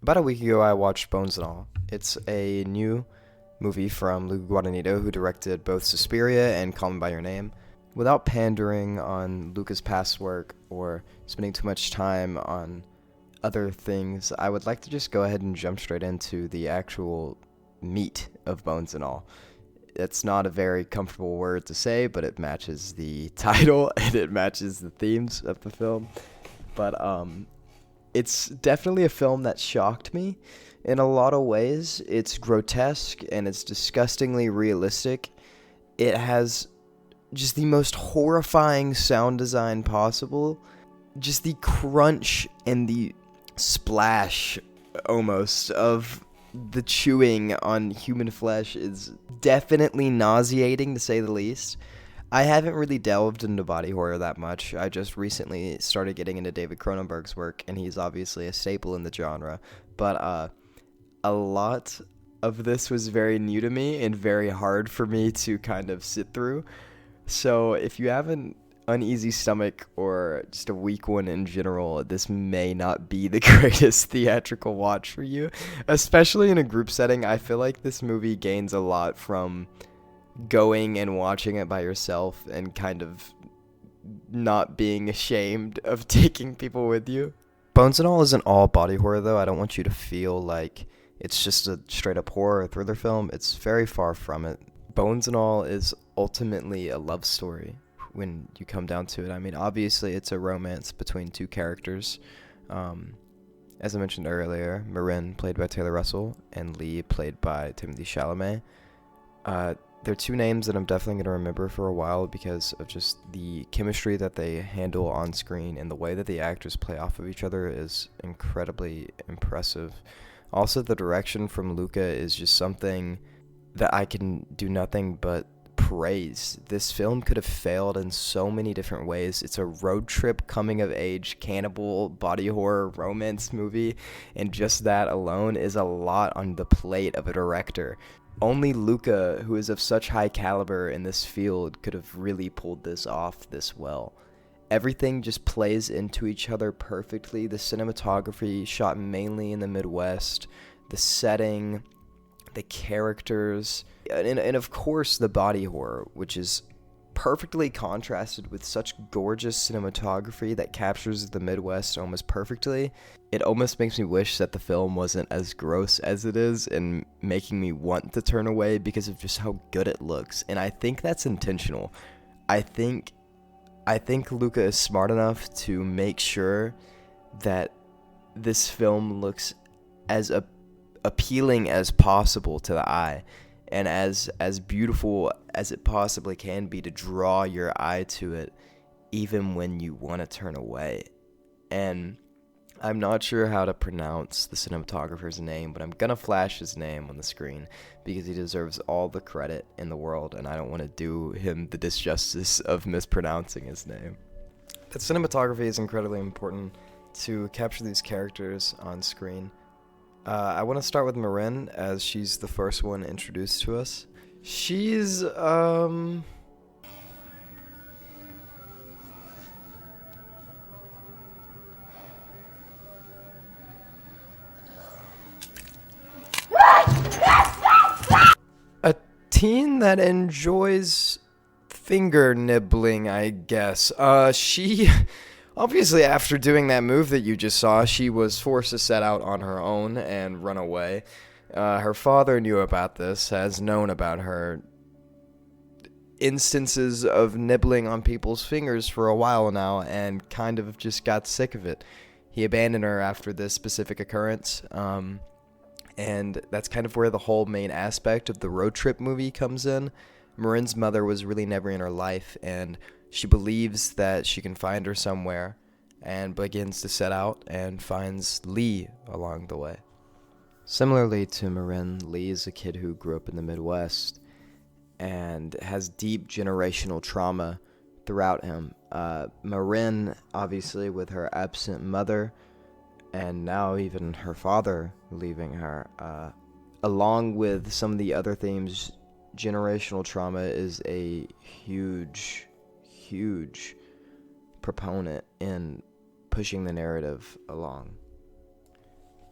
About a week ago, I watched Bones and All. It's a new movie from Luca Guadagnino, who directed both Suspiria and Call Me by Your Name. Without pandering on Luca's past work or spending too much time on other things, I would like to just go ahead and jump straight into the actual meat of Bones and All. It's not a very comfortable word to say, but it matches the title and it matches the themes of the film. But it's definitely a film that shocked me in a lot of ways. It's grotesque and it's disgustingly realistic. It has just the most horrifying sound design possible. Just the crunch and the splash almost of the chewing on human flesh is definitely nauseating, to say the least. I haven't really delved into body horror that much. I just recently started getting into David Cronenberg's work, and he's obviously a staple in the genre. But a lot of this was very new to me and very hard for me to kind of sit through. So if you have an uneasy stomach or just a weak one in general, this may not be the greatest theatrical watch for you, especially in a group setting. I feel like this movie gains a lot from going and watching it by yourself and kind of not being ashamed of taking people with you. Bones and All isn't all body horror, though. I don't want you to feel like it's just a straight up horror thriller film. It's very far from it. Bones and All is ultimately a love story when you come down to it. I mean, obviously, it's a romance between two characters. As I mentioned earlier, Marin, played by Taylor Russell, and Lee, played by Timothy Chalamet. They're two names that I'm definitely going to remember for a while because of just the chemistry that they handle on screen, and the way that the actors play off of each other is incredibly impressive. Also, the direction from Luca is just something that I can do nothing but praise. This film could have failed in so many different ways. It's a road trip, coming of age, cannibal, body horror, romance movie, and just that alone is a lot on the plate of a director. Only Luca, who is of such high caliber in this field, could have really pulled this off this well. Everything just plays into each other perfectly. The cinematography, shot mainly in the Midwest, the setting, the characters, and of course the body horror, which is perfectly contrasted with such gorgeous cinematography that captures the Midwest almost perfectly. It almost makes me wish that the film wasn't as gross as it is, and making me want to turn away because of just how good it looks. And I think that's intentional. I think Luca is smart enough to make sure that this film looks as appealing as possible to the eye, and as beautiful as it possibly can be, to draw your eye to it even when you want to turn away. And I'm not sure how to pronounce the cinematographer's name, but I'm gonna flash his name on the screen because he deserves all the credit in the world, and I don't want to do him the disjustice of mispronouncing his name. The cinematography is incredibly important to capture these characters on screen. I want to start with Marin, as she's the first one introduced to us. She's, a teen that enjoys finger nibbling, I guess. She obviously, after doing that move that you just saw, she was forced to set out on her own and run away. Her father knew about this, has known about her instances of nibbling on people's fingers for a while now, and kind of just got sick of it. He abandoned her after this specific occurrence, and that's kind of where the whole main aspect of the road trip movie comes in. Marin's mother was really never in her life, and she believes that she can find her somewhere, and begins to set out and finds Lee along the way. Similarly to Marin, Lee is a kid who grew up in the Midwest and has deep generational trauma throughout him. Marin, obviously, with her absent mother, and now even her father leaving her, along with some of the other themes, generational trauma is a huge proponent in pushing the narrative along.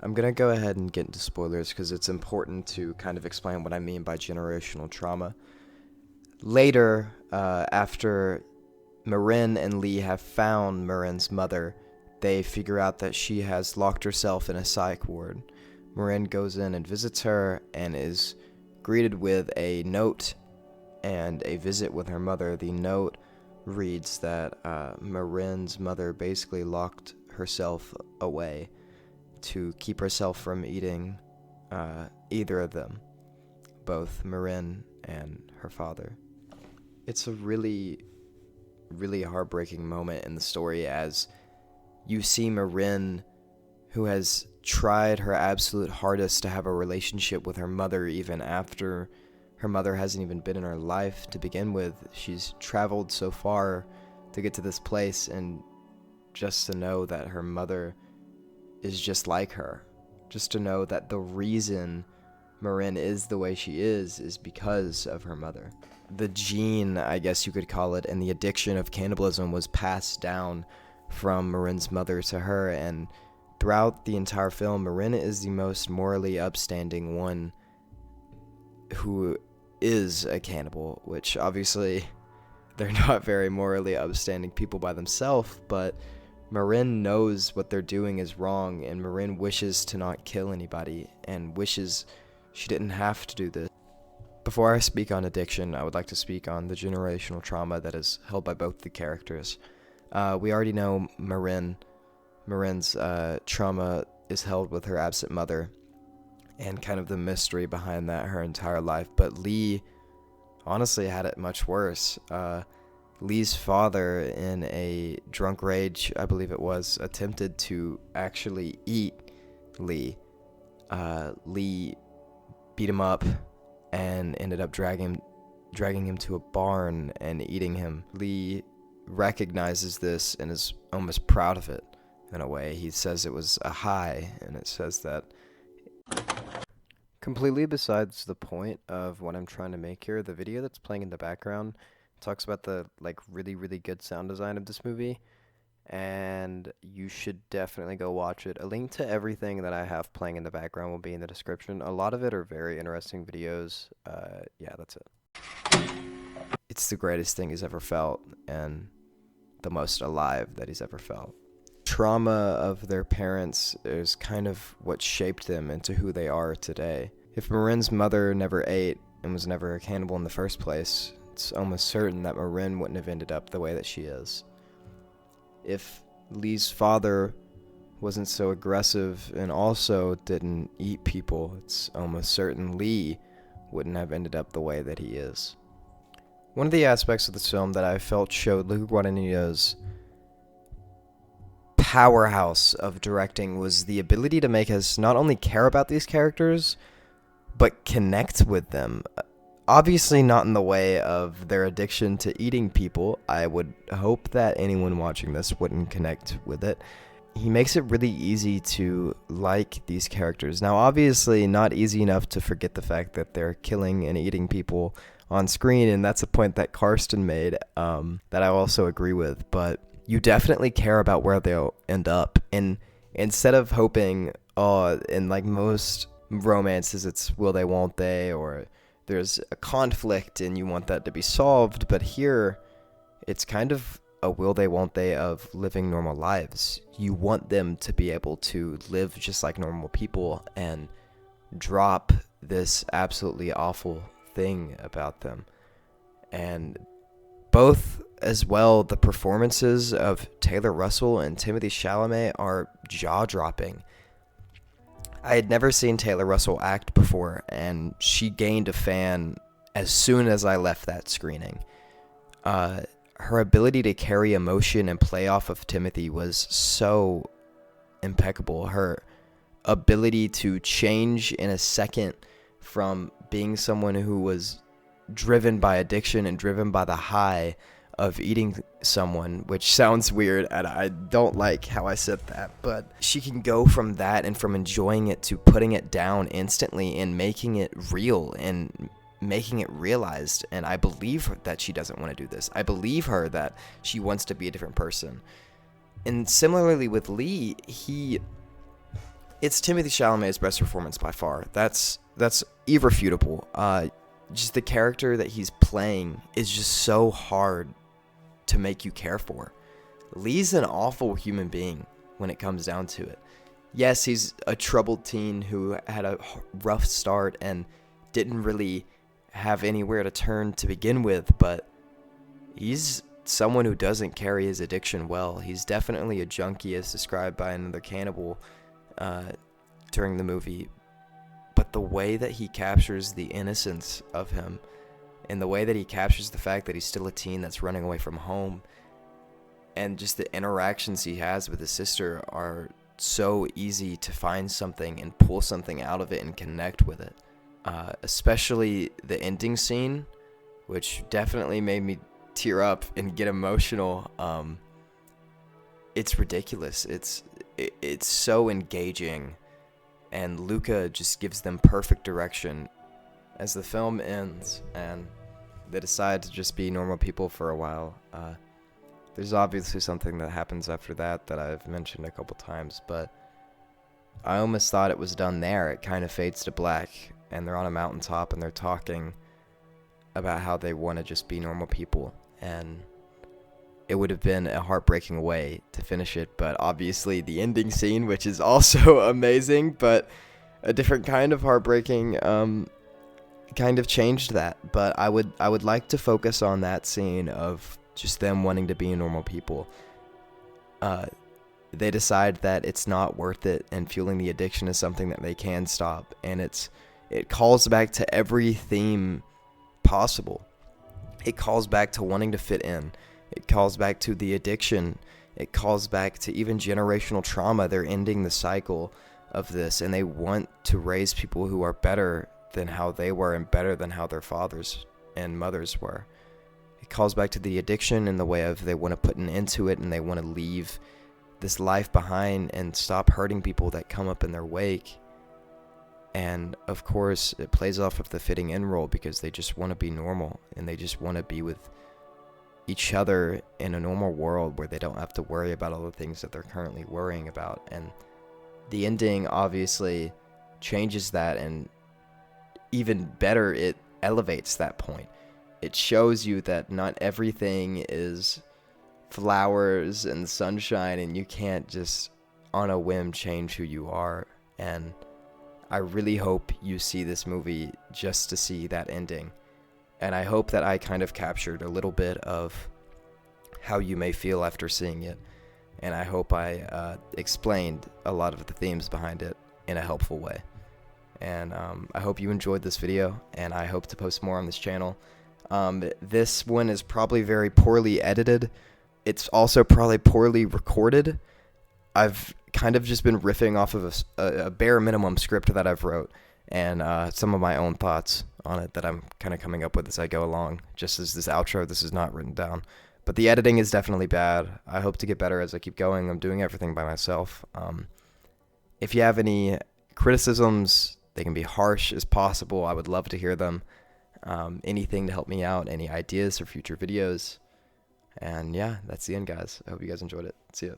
I'm gonna go ahead and get into spoilers because it's important to kind of explain what I mean by generational trauma. Later, after Marin and Lee have found Marin's mother, they figure out that she has locked herself in a psych ward. Marin goes in and visits her and is greeted with a note and a visit with her mother. The note reads that Marin's mother basically locked herself away to keep herself from eating either of them, both Marin and her father. It's a really, really heartbreaking moment in the story as you see Marin, who has tried her absolute hardest to have a relationship with her mother even after her mother hasn't even been in her life to begin with. She's traveled so far to get to this place, and just to know that her mother is just like her, just to know that the reason Marin is the way she is because of her mother. The gene, I guess you could call it, and the addiction of cannibalism was passed down from Marin's mother to her, and throughout the entire film, Marin is the most morally upstanding one who is a cannibal, which obviously they're not very morally upstanding people by themselves, but Marin knows what they're doing is wrong, and Marin wishes to not kill anybody and wishes she didn't have to do this. Before I speak on addiction, I would like to speak on the generational trauma that is held by both the characters. We already know Marin's trauma is held with her absent mother and kind of the mystery behind that her entire life. But Lee honestly had it much worse. Lee's father, in a drunk rage, I believe it was, attempted to actually eat Lee. Lee beat him up and ended up dragging him to a barn and eating him. Lee recognizes this and is almost proud of it in a way. He says it was a high, and it says that. Completely besides the point of what I'm trying to make here, the video that's playing in the background talks about the really, really good sound design of this movie, and you should definitely go watch it. A link to everything that I have playing in the background will be in the description. A lot of it are very interesting videos. Yeah, that's it. It's the greatest thing he's ever felt, and the most alive that he's ever felt. Trauma of their parents is kind of what shaped them into who they are today. If Marin's mother never ate and was never a cannibal in the first place, it's almost certain that Marin wouldn't have ended up the way that she is. If Lee's father wasn't so aggressive and also didn't eat people, it's almost certain Lee wouldn't have ended up the way that he is. One of the aspects of this film that I felt showed Luca Guadagnino's powerhouse of directing was the ability to make us not only care about these characters, but connect with them. Obviously not in the way of their addiction to eating people. I would hope that anyone watching this wouldn't connect with it. He makes it really easy to like these characters. Now, obviously not easy enough to forget the fact that they're killing and eating people on screen, and that's a point that Karsten made that I also agree with, but you definitely care about where they'll end up. And instead of hoping, in like most romances, it's will they, won't they, or there's a conflict and you want that to be solved, but here it's kind of a will they, won't they of living normal lives. You want them to be able to live just like normal people and drop this absolutely awful thing about them. And both as well, the performances of Taylor Russell and Timothée Chalamet are jaw-dropping. I had never seen Taylor Russell act before, and she gained a fan as soon as I left that screening. Her ability to carry emotion and play off of Timothy was so impeccable. Her ability to change in a second from being someone who was driven by addiction and driven by the high of eating someone, which sounds weird, and I don't like how I said that, but she can go from that and from enjoying it to putting it down instantly and making it real and making it realized. And I believe her that she doesn't want to do this. I believe her that she wants to be a different person. And similarly with Lee, he it's Timothée Chalamet's best performance by far. That's irrefutable. Just the character that he's playing is just so hard to make you care for. Lee's an awful human being when it comes down to it. Yes, he's a troubled teen who had a rough start and didn't really have anywhere to turn to begin with, but he's someone who doesn't carry his addiction well. He's definitely a junkie, as described by another cannibal during the movie. But the way that he captures the innocence of him, and the way that he captures the fact that he's still a teen that's running away from home, and just the interactions he has with his sister are so easy to find something and pull something out of it and connect with it. Especially the ending scene, which definitely made me tear up and get emotional. It's ridiculous. It's so engaging, and Luca just gives them perfect direction as the film ends and they decide to just be normal people for a while. There's obviously something that happens after that I've mentioned a couple times, but I almost thought it was done there. It kind of fades to black, and they're on a mountaintop, and they're talking about how they want to just be normal people, and it would have been a heartbreaking way to finish it, but obviously the ending scene, which is also amazing, but a different kind of heartbreaking, kind of changed that. But I would like to focus on that scene of just them wanting to be normal people. They decide that it's not worth it, and fueling the addiction is something that they can stop, and it calls back to every theme possible. It calls back to wanting to fit in. It calls back to the addiction. It calls back to even generational trauma. They're ending the cycle of this, and they want to raise people who are better than how they were and better than how their fathers and mothers were. It calls back to the addiction in the way of they want to put an end to it, and they want to leave this life behind and stop hurting people that come up in their wake. And of course, it plays off of the fitting in role, because they just want to be normal, and they just want to be with each other in a normal world where they don't have to worry about all the things that they're currently worrying about. And the ending obviously changes that, and even better, it elevates that point. It shows you that not everything is flowers and sunshine, and you can't just on a whim change who you are. And I really hope you see this movie just to see that ending. And I hope that I kind of captured a little bit of how you may feel after seeing it. And I hope I explained a lot of the themes behind it in a helpful way. And I hope you enjoyed this video, and I hope to post more on this channel. This one is probably very poorly edited. It's also probably poorly recorded. I've kind of just been riffing off of a bare minimum script that I've wrote, and some of my own thoughts on it that I'm kind of coming up with as I go along. Just as this outro, this is not written down. But the editing is definitely bad. I hope to get better as I keep going. I'm doing everything by myself. If you have any criticisms, they can be harsh as possible. I would love to hear them. Anything to help me out, any ideas for future videos. And yeah, that's the end, guys. I hope you guys enjoyed it. See ya.